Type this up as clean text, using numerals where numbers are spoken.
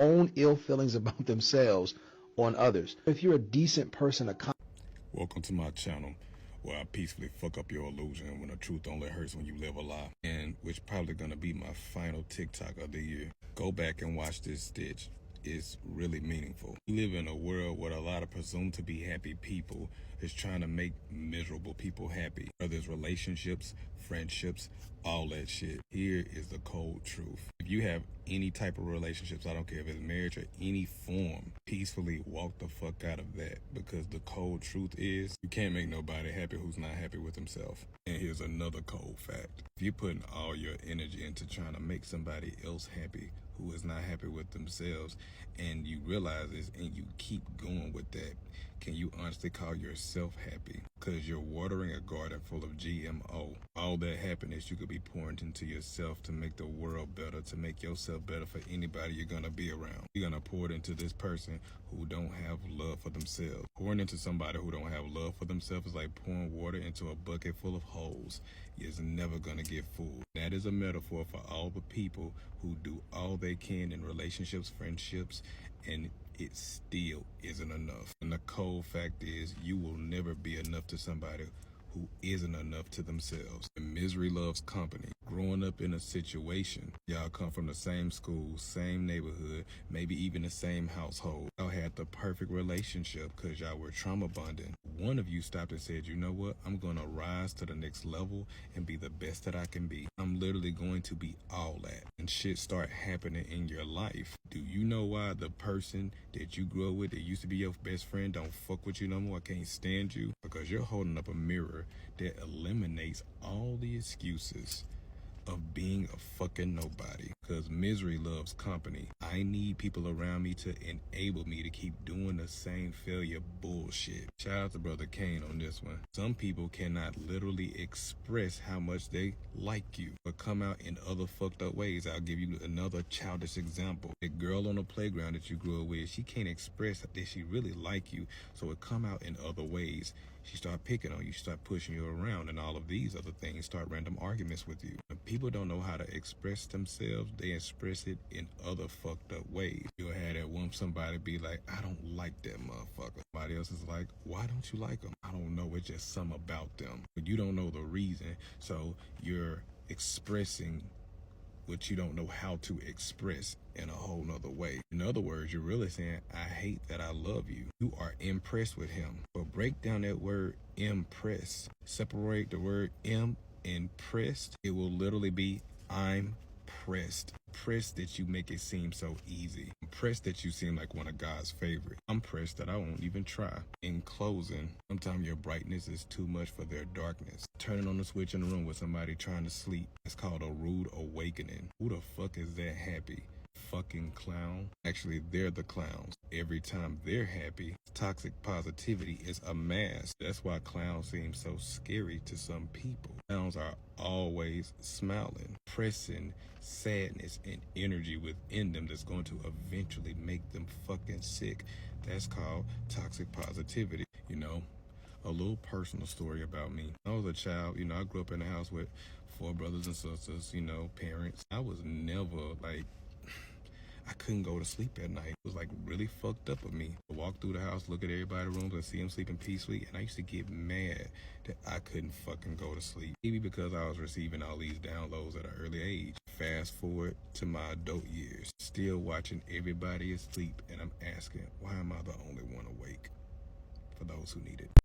own ill feelings about themselves on others. If you're a decent person, Welcome to my channel, where I peacefully fuck up your illusion when the truth only hurts when you live a lie. And which probably gonna be my final TikTok of the year. Go back and watch this stitch. It's really meaningful. We live in a world where a lot of presumed to be happy people is trying to make miserable people happy. Whether it's relationships, friendships, all that shit. Here is the cold truth. If you have any type of relationships, I don't care if it's marriage or any form, peacefully walk the fuck out of that, because the cold truth is you can't make nobody happy who's not happy with himself. And here's another cold fact. If you're putting all your energy into trying to make somebody else happy who is not happy with themselves, and you realize this and you keep going with that, can you honestly call yourself happy? Because you're watering a garden full of GMO. All that happiness you could be pouring into yourself to make the world better, to make yourself better for anybody you're gonna be around. You're gonna pour it into this person who don't have love for themselves. Pouring into somebody who don't have love for themselves is like pouring water into a bucket full of holes. It's never gonna get full. That is a metaphor for all the people who do all they can in relationships, friendships, and it still isn't enough. And the cold fact is, you will never be enough to somebody who isn't enough to themselves. And misery loves company. Growing up in a situation, y'all come from the same school, same neighborhood, maybe even the same household. Y'all had the perfect relationship because y'all were trauma bonding. One of you stopped and said, you know what? I'm going to rise to the next level and be the best that I can be. I'm literally going to be all that. And shit start happening in your life. Do you know why the person that you grew up with that used to be your best friend don't fuck with you no more, can't stand you? Because you're holding up a mirror that eliminates all the excuses of being a fucking nobody. Because misery loves company. I need people around me to enable me to keep doing the same failure bullshit. Shout out to Brother Kane on this one. Some people cannot literally express how much they like you, but come out in other fucked up ways. I'll give you another childish example. The girl on the playground that you grew up with, she can't express that she really like you, so it come out in other ways. She start picking on you, start pushing you around, and all of these other things, start random arguments with you. When people don't know how to express themselves, they express it in other fucked up ways. You'll have that one somebody be like, I don't like that motherfucker. Somebody else is like, why don't you like them? I don't know, it's just something about them. But you don't know the reason, so you're expressing what you don't know how to express in a whole nother way. In other words, you're really saying, I hate that I love you. You are impressed with him. But break down that word impressed. Separate the word impressed. It will literally be I'm pressed. Pressed that you make it seem so easy. I'm pressed that you seem like one of God's favorite. I'm pressed that I won't even try. In closing, sometimes your brightness is too much for their darkness. Turning on the switch in the room with somebody trying to sleep, it's called a rude awakening. Who the fuck is that happy? Fucking clown. Actually, they're the clowns. Every time they're happy, toxic positivity is a mask. That's why clowns seem so scary to some people. Clowns are always smiling, pressing sadness and energy within them that's going to eventually make them fucking sick. That's called toxic positivity. You know, a little personal story about me. I was a child, you know, I grew up in a house with 4 brothers and sisters, you know, parents. I was never like, I couldn't go to sleep at night. It was like really fucked up of me. I walk through the house, look at everybody's rooms and see them sleeping peacefully, and I used to get mad that I couldn't fucking go to sleep. Maybe because I was receiving all these downloads at an early age. Fast forward to my adult years, still watching everybody asleep, and I'm asking, why am I the only one awake? For those who need it.